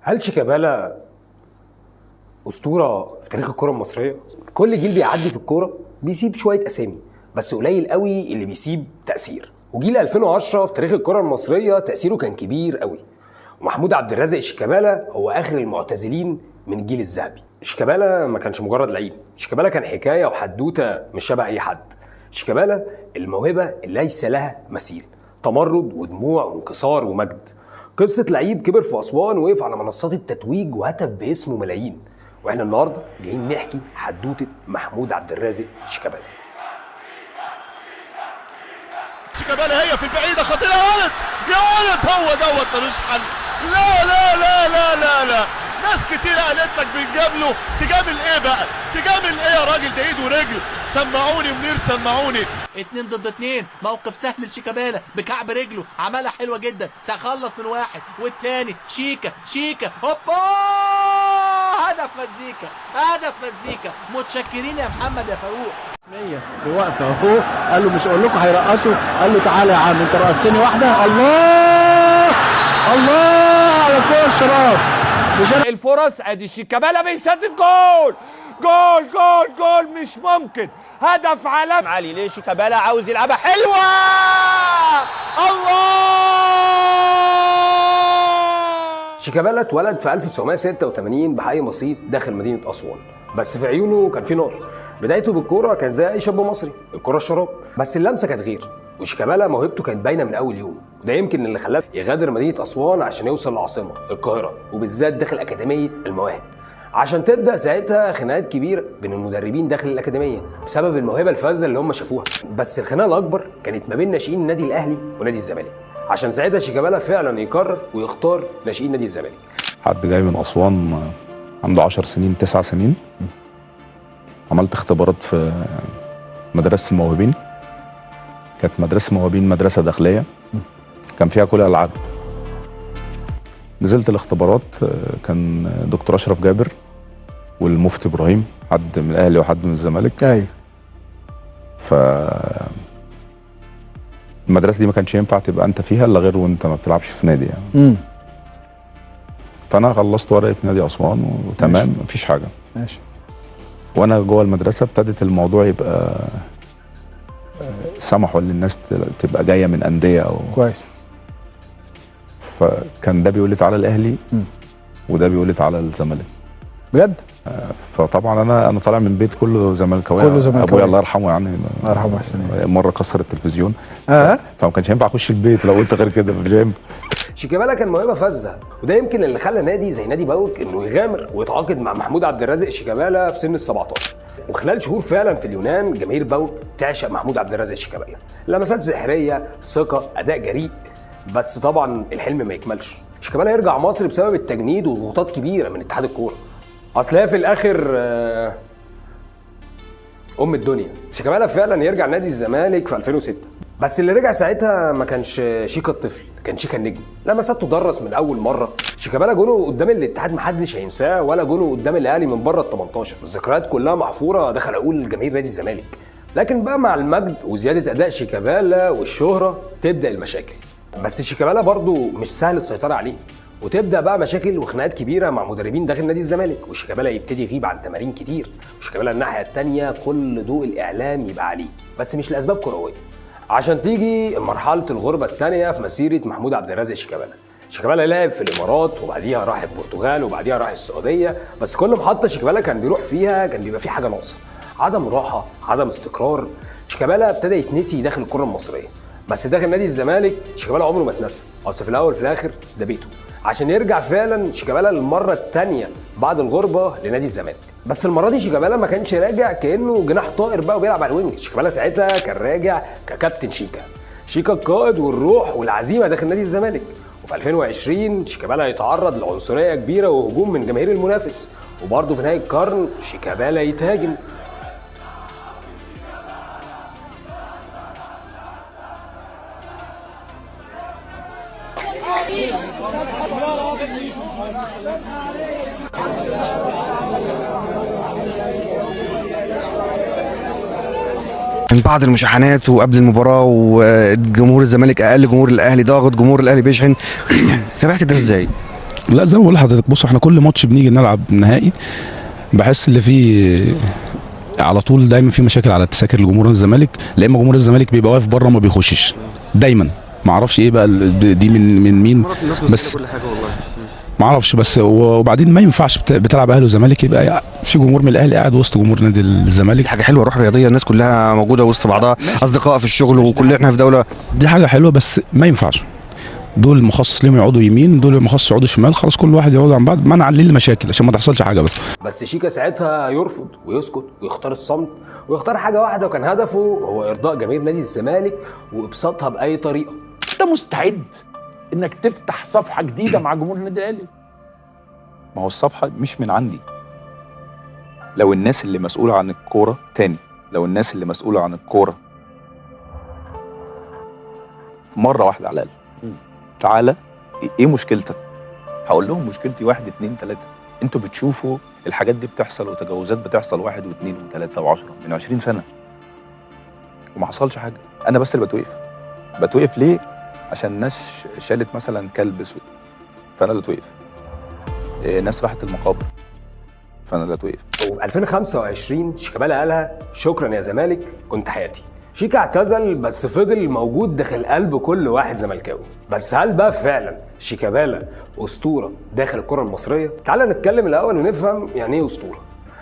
هل شيكابالا أسطورة في تاريخ الكرة المصرية؟ كل جيل بيعدي في الكورة بيسيب شوية أسامي، بس قليل قوي اللي بيسيب تأثير. وجيل 2010 في تاريخ الكرة المصرية تأثيره كان كبير قوي. ومحمود عبد الرازق شيكابالا هو آخر المعتزلين من الجيل الذهبي. شيكابالا ما كانش مجرد لعيب، شيكابالا كان حكاية وحدوتة مش شبه أي حد. شيكابالا الموهبة اللي ليس لها مثيل، تمرد ودموع وانكسار ومجد. قصة لعيب كبر في أسوان وقف على منصات التتويج وهتف باسمه ملايين. واحنا النهارده جايين نحكي حدوتة محمود عبد الرازق شيكابالا. شيكابالا هي في البعيدة خطيرة يا ولد يا ولد، هو دوت ملوش حل. لا لا لا لا لا لا، ناس كتير قالت لك بنجامله، تجامل ايه بقى؟ تجامل ايه يا راجل؟ ده ايد ورجل. سمعوني منير سمعوني. 2 ضد 2، موقف سهل لشيكابالا بكعب رجله، عملها حلوه جدا، تخلص من واحد والتاني. شيكا هوبا، هدف مزيكا، هدف مزيكا. متشكرين يا محمد يا فاروق. واقفه اهو، قال له مش اقول لكم هيرقصوا، قال له تعالى يا عم انت رقصتني واحده. الله على كوره الشراب. الفرص ادي شيكابالا بيسدد جول مش ممكن، هدف عالمي. علي ليه شيكابالا عاوز يلعبها حلوه. الله. شيكابالا اتولد في 1986 بحي بسيط داخل مدينة أسوان، بس في عيونه كان في نار. بدايته بالكوره كان زي اي شاب مصري، الكوره الشراب، بس اللمسه كانت غير. وشيكابالا موهبته كانت باينه من اول يوم، وده يمكن اللي خلاه يغادر مدينه اسوان عشان يوصل للعاصمه القاهره، وبالذات داخل اكاديميه المواهب، عشان تبدا ساعتها خناقات كبيره بين المدربين داخل الاكاديميه بسبب الموهبه الفذه اللي هم شافوها. بس الخناقه الاكبر كانت ما بين ناشئين النادي الاهلي ونادي الزمالك، عشان ساعتها شيكابالا فعلا يقرر ويختار ناشئين نادي الزمالك. حد جاي من اسوان عنده 10 سنين 9 سنين، عملت اختبارات في مدرسة الموهوبين. كانت مدرسة الموهوبين مدرسة داخلية كان فيها كل الألعاب. نزلت الاختبارات، كان دكتور أشرف جابر والمفتي إبراهيم، حد من الأهلي وحد من الزمالك. ايوه. المدرسة دي ما كانش ينفع تبقى أنت فيها إلا غير وأنت ما بتلعبش في نادي يعني. فأنا خلصت ورقي في نادي أسوان وتمام، مفيش حاجة. ماشي. وانا جوه المدرسه ابتدت الموضوع يبقى سمحوا للناس تبقى جايه من انديه او كويس. فكان ده بيقول لي تعالى الاهلي وده بيقول لي تعالى الزمالك. بجد؟ فطبعا انا طالع من بيت كله زملكاويه. ابويا الله يرحمه يعني، الله يرحمه احسن. مره كسر التلفزيون. فما كانش ينفع اخش البيت لو قلت غير كده، مش هينفع. شيكابالا كان موهبه فذه، وده يمكن اللي خلى نادي زي نادي باوك انه يغامر ويتعاقد مع محمود عبد الرازق شيكابالا في سن ال 17. وخلال شهور فعلا في اليونان جماهير باوك تعشق محمود عبد الرازق شيكابالا. لمسات سحريه، ثقه، اداء جريء. بس طبعا الحلم ما يكملش. شيكابالا يرجع مصر بسبب التجنيد وضغوطات كبيره من اتحاد الكوره. اصل هي في الاخر ام الدنيا. شيكابالا فعلا يرجع نادي الزمالك في 2006، بس اللي رجع ساعتها ما كانش شيكا الطفل، كان شيكا النجم. لمساته تدرس من اول مره. شيكابالا جونه قدام الاتحاد محدش هينساه، ولا جونه قدام الاهلي من بره ال 18. الذكريات كلها محفوره داخل عقول جماهير نادي الزمالك. لكن بقى مع المجد وزياده اداء شيكابالا والشهره تبدا المشاكل. بس شيكابالا برضو مش سهل السيطره عليه، وتبدا بقى مشاكل وخناقات كبيره مع مدربين داخل نادي الزمالك. وشيكابالا يبتدي يغيب عن تمارين كتير. وشيكابالا الناحيه الثانيه كل ضوء الاعلام يبقى عليه، بس مش لاسباب كرويه. عشان تيجي مرحله الغربه الثانيه في مسيره محمود عبد الرازق شيكابالا. شيكابالا لعب في الامارات، وبعديها راح البرتغال، وبعديها راح السعوديه. بس كل محطه شيكابالا كان بيروح فيها كان بيبقى في حاجه ناقصه، عدم راحه، عدم استقرار. شيكابالا ابتدى يتنسي داخل الكره المصريه. بس داخل نادي الزمالك شيكابالا عمره ما اتنسى، اصل في الاول في الاخر ده بيته. عشان يرجع فعلا شيكابالا للمره الثانيه بعد الغربه لنادي الزمالك. بس المره دي شيكابالا ما كانش راجع كانه جناح طائر بقى وبيلعب على الوينج. شيكابالا ساعتها كان راجع ككابتن شيكا القائد والروح والعزيمه داخل نادي الزمالك. وفي 2020 شيكابالا يتعرض لعنصريه كبيره وهجوم من جماهير المنافس، وبرضه في نهايه القرن شيكابالا يتهاجم. من بعض المشاحنات وقبل المباراه، وجمهور الزمالك اقل، جمهور الاهلي ضاغط، جمهور الاهلي بيشحن. تابعت ده ازاي؟ لا زي ما بقول لحضرتك، بص احنا كل ماتش بنيجي نلعب نهائي بحس اللي فيه على طول دايما في مشاكل على التذاكر لجمهور الزمالك، لا اما جمهور الزمالك بيبقى واقف بره ما بيخشش دايما، ما اعرفش ايه بقى دي من مين، بس ما اعرفش. بس وبعدين ما ينفعش بتلعب اهلي وزمالك يبقى في جمهور من الاهلي قاعد وسط جمهور نادي الزمالك. حاجه حلوه، روح رياضيه، الناس كلها موجوده وسط بعضها، اصدقاء في الشغل وكل احنا في دوله. دي حاجه حلوه بس ما ينفعش دول مخصص ليهم يقعدوا يمين، دول مخصص يقعدوا شمال، خلاص كل واحد يقعد عن بعض منعا للمشاكل عشان ما تحصلش حاجه. بس شيكا ساعتها يرفض ويسكت ويختار الصمت ويختار حاجه واحده، وكان هدفه هو ارضاء جماهير نادي الزمالك وابساطها باي طريقه. انت مستعد انك تفتح صفحه جديده مع جمهور النادي الاهلي؟ ما هو الصفحه مش من عندي، لو الناس اللي مسؤوله عن الكوره تاني، لو الناس اللي مسؤوله عن الكوره مره واحده على الاقل تعالى ايه مشكلتك؟ هقول لهم مشكلتي 1 2 3. انتوا بتشوفوا الحاجات دي بتحصل وتجاوزات بتحصل 1 و2 و3 و10 من 20 سنه وما حصلش حاجه. انا بس اللي بتوقف ليه؟ عشان الناس شالت مثلا كلب اسود فانا اللي اتوقف، ناس راحت المقابر فانا اللي اتوقف. وفي 2025 شيكابالا قالها شكرا يا زمالك كنت حياتي. شيكا اعتزل بس فضل موجود داخل قلب كل واحد زملكاوي. بس هل بقى فعلا شيكابالا اسطوره داخل الكره المصريه؟ تعال نتكلم الاول ونفهم يعني ايه اسطوره.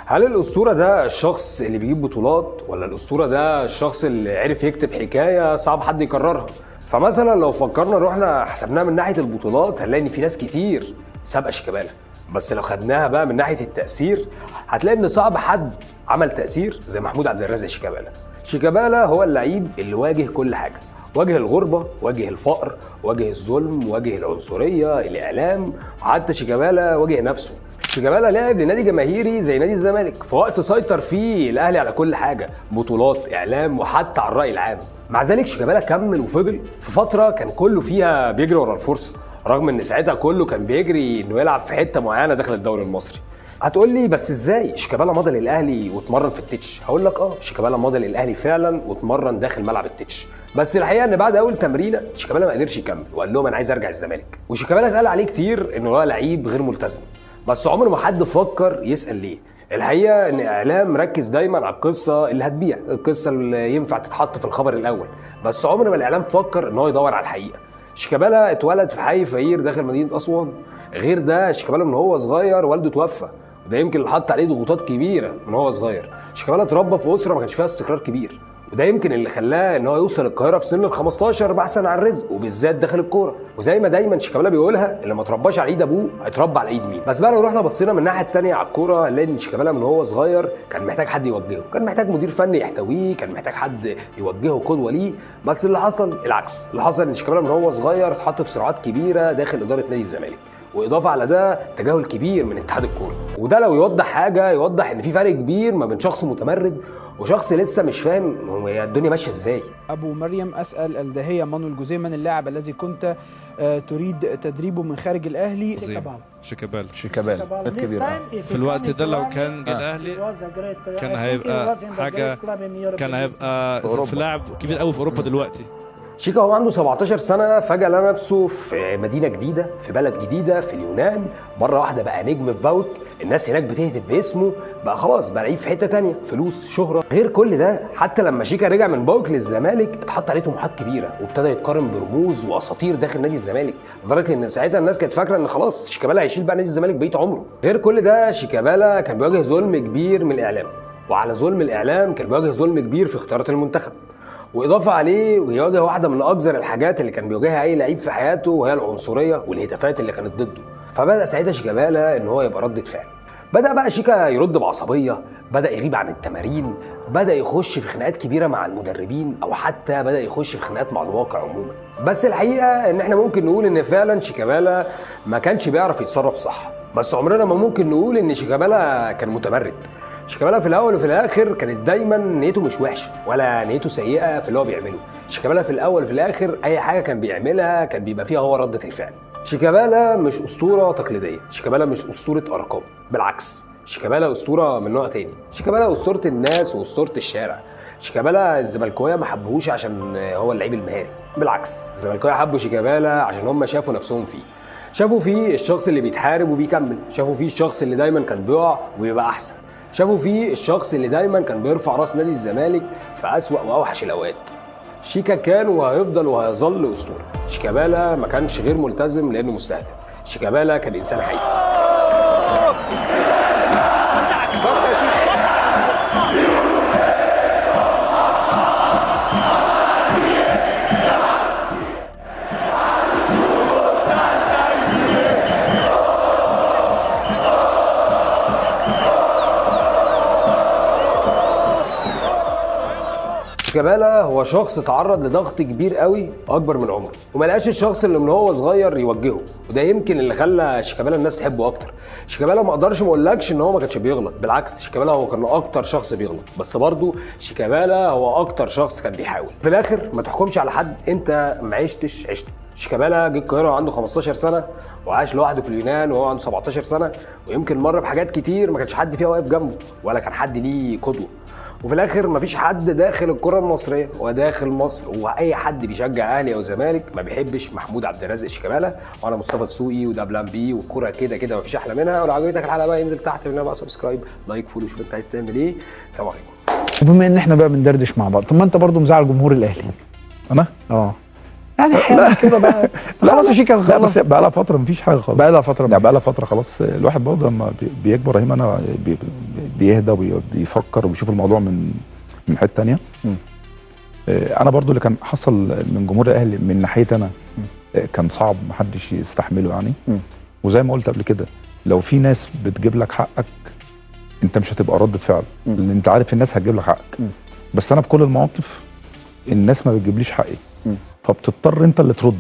هل الاسطوره ده الشخص اللي بيجيب بطولات، ولا الاسطوره ده الشخص اللي عرف يكتب حكايه صعب حد يكررها؟ فمثلا لو فكرنا رحنا حسبناها من ناحيه البطولات هنلاقي ان في ناس كتير سابقه شيكابالا، بس لو خدناها بقى من ناحيه التاثير هتلاقي ان صعب حد عمل تاثير زي محمود عبد الرازق شيكابالا. شيكابالا هو اللعيب اللي واجه كل حاجه، واجه الغربه، واجه الفقر، واجه الظلم، واجه العنصريه، الاعلام، وحتى شيكابالا واجه نفسه. شيكابالا لعب لنادي جماهيري زي نادي الزمالك في وقت سيطر فيه الاهلي على كل حاجه، بطولات، اعلام، وحتى على الراي العام. مع ذلك شيكابالا كمل وفضل في فتره كان كله فيها بيجري ورا الفرصه، رغم ان ساعتها كله كان بيجري انه يلعب في حته معينه داخل الدوري المصري. هتقول لي بس ازاي شيكابالا مضى للاهلي واتمرن في التتش؟ هقول لك شيكابالا مضى للاهلي فعلا واتمرن داخل ملعب التتش، بس الحقيقه ان بعد اول تمرينه شيكابالا ما قدرش يكمل وقال لهم انا عايز ارجع الزمالك. وشيكابالا اتقال عليه كتير انه هو لعيب غير ملتزم، بس عمر ما حد فكر يسال ليه. الحقيقه ان الاعلام ركز دايما على القصه اللي هتبيع، القصه اللي ينفع تتحط في الخبر الاول، بس عمر ما الاعلام فكر ان هو يدور على الحقيقه. شيكابالا اتولد في حي فقير داخل مدينه اسوان. غير ده شيكابالا من هو صغير والده توفى، وده يمكن اللي حط عليه ضغوطات كبيره من هو صغير. شيكابالا اتربى في اسره ما كانش فيها استقرار كبير، وده يمكن اللي خلاه ان هو يوصل القاهره في سن ال 15 بحثا عن رزق، وبالذات داخل الكوره. وزي ما دايما شيكابالا بيقولها اللي ما اترباش على ايد ابوه هيتربى على ايد مين. بس بقى لو رحنا بصينا من الناحيه الثانيه على الكوره هنلاقي ان شيكابالا من هو صغير كان محتاج حد يوجهه، كان محتاج مدير فني يحتويه، كان محتاج حد يوجهه قدوه ليه. بس اللي حصل العكس، اللي حصل ان شيكابالا من هو صغير اتحط في صراعات كبيره داخل اداره نادي الزمالك، واضافه على ده تجاهل كبير من اتحاد الكوره. وده لو يوضح حاجه يوضح ان في فرق كبير ما بين شخص متمرد وشخص لسه مش فاهم هي الدنيا ماشيه ازاي. ابو مريم اسال الداهيه مانويل جوزيه من اللاعب الذي كنت تريد تدريبه من خارج الاهلي؟ شيكابالا في الوقت ده لو كان جه الاهلي كان هيبقى حاجه، كان هيبقى في لاعب كبير قوي في اوروبا دلوقتي. شيكا هو عنده 17 سنة فجأة لقى نفسه في مدينة جديدة، في بلد جديدة في اليونان. مرة واحدة بقى نجم في باوك، الناس هناك بتهتف باسمه، بقى خلاص بقى لعيب في حتة تانية، فلوس، شهرة. غير كل ده حتى لما شيكا رجع من باوك للزمالك اتحط عليه طموحات كبيرة، وابتدى يتقارن برموز واساطير داخل نادي الزمالك، لدرجة ان ساعتها الناس كانت فاكرة ان خلاص شيكابالا هيشيل بقى نادي الزمالك بقية عمره. غير كل ده شيكابالا كان بيواجه ظلم كبير من الاعلام، وعلى ظلم الاعلام كان بيواجه ظلم كبير في اختيارات المنتخب. واضافه عليه ويواجه واحده من اكثر الحاجات اللي كان بيواجهها اي لعيب في حياته، وهي العنصريه والهتافات اللي كانت ضده. فبدا ساعتها شيكابالا ان هو يبقى ردة فعل. بدا بقى شيكا يرد بعصبيه، بدا يغيب عن التمارين، بدا يخش في خناقات كبيره مع المدربين، او حتى بدا يخش في خناقات مع الواقع عموما. بس الحقيقه ان احنا ممكن نقول ان فعلا شيكابالا ما كانش بيعرف يتصرف صح، بس عمرنا ما ممكن نقول ان شيكابالا كان متمرد. شيكابالا في الاول وفي الاخر كانت دايما نيته مش وحشه ولا نيته سيئه في اللي هو بيعمله. شيكابالا في الاول وفي الاخر اي حاجه كان بيعملها كان بيبقى فيها هو رده الفعل. شيكابالا مش اسطوره تقليديه، شيكابالا مش اسطوره ارقام، بالعكس شيكابالا اسطوره من نوع تاني. شيكابالا اسطوره الناس واسطوره الشارع. شيكابالا الزملكاويه ما حبوهوش عشان هو اللعيب المهاري، بالعكس الزملكاويه حبوا شيكابالا عشان هم شافوا نفسهم فيه. شافوا فيه الشخص اللي بيتحارب وبيكمل، شافوا فيه الشخص اللي دايما كان بيقع ويبقى احسن، شافوا فيه الشخص اللي دايما كان بيرفع راس نادي الزمالك في اسوأ واوحش الاوقات. شيكا كان وهيفضل وهيظل اسطوره. شيكابالا ما كانش غير ملتزم لانه مستهتر، شيكابالا كان انسان حقيقي. شيكابالا هو شخص تعرض لضغط كبير قوي اكبر من عمره، وما لقاش الشخص اللي من هو صغير يوجهه، وده يمكن اللي خلى شيكابالا الناس تحبه اكتر. شيكابالا ما اقدرش ما اقولكش ان هو ما كانش بيغلط، بالعكس شيكابالا هو كان اكتر شخص بيغلط، بس برضه شيكابالا هو اكتر شخص كان بيحاول. في الاخر ما تحكمش على حد انت ما عشتش عشته. شيكابالا جه القاهره وعنده 15 سنه وعاش لوحده في اليونان وهو عنده 17 سنه، ويمكن مر بحاجات كتير ما كانش حد فيها واقف جنبه ولا كان حد ليه قدوه. وفي الاخر مفيش حد داخل الكره المصريه وداخل مصر واي حد بيشجع اهلي او زمالك ما بيحبش محمود عبد الرازق شيكابالا. وانا مصطفى دسوقي وده بلان بي، والكوره كده كده مفيش احلى منها. ولو عجبتك الحلقه بقى انزل تحت منها بقى سبسكرايب لايك فولو، شوف انت عايز تعمل ايه. سلام عليكم. وبما ان احنا بقى بندردش مع بعض، طب ما انت برضه مزعل جمهور الاهلي. انا يعني احيانا كده بقى خلاص يا شيكا لا بس بقى لها فتره مفيش حاجه خالص. بقى لها فتره لا بقى لها فتره خلاص. الواحد برضه لما بيكبر هنا انا بيهدى وبيفكر وبيشوف الموضوع من حته ثانيه. انا برضو اللي كان حصل من جمهور الاهلي من ناحيتي انا كان صعب محدش يستحمله يعني. وزي ما قلت قبل كده لو في ناس بتجيب لك حقك انت مش هتبقى ردة فعل، لان انت عارف الناس هتجيب لك حقك. بس انا في كل المواقف الناس ما بتجيبليش حقي، فبتضطر انت اللي ترد.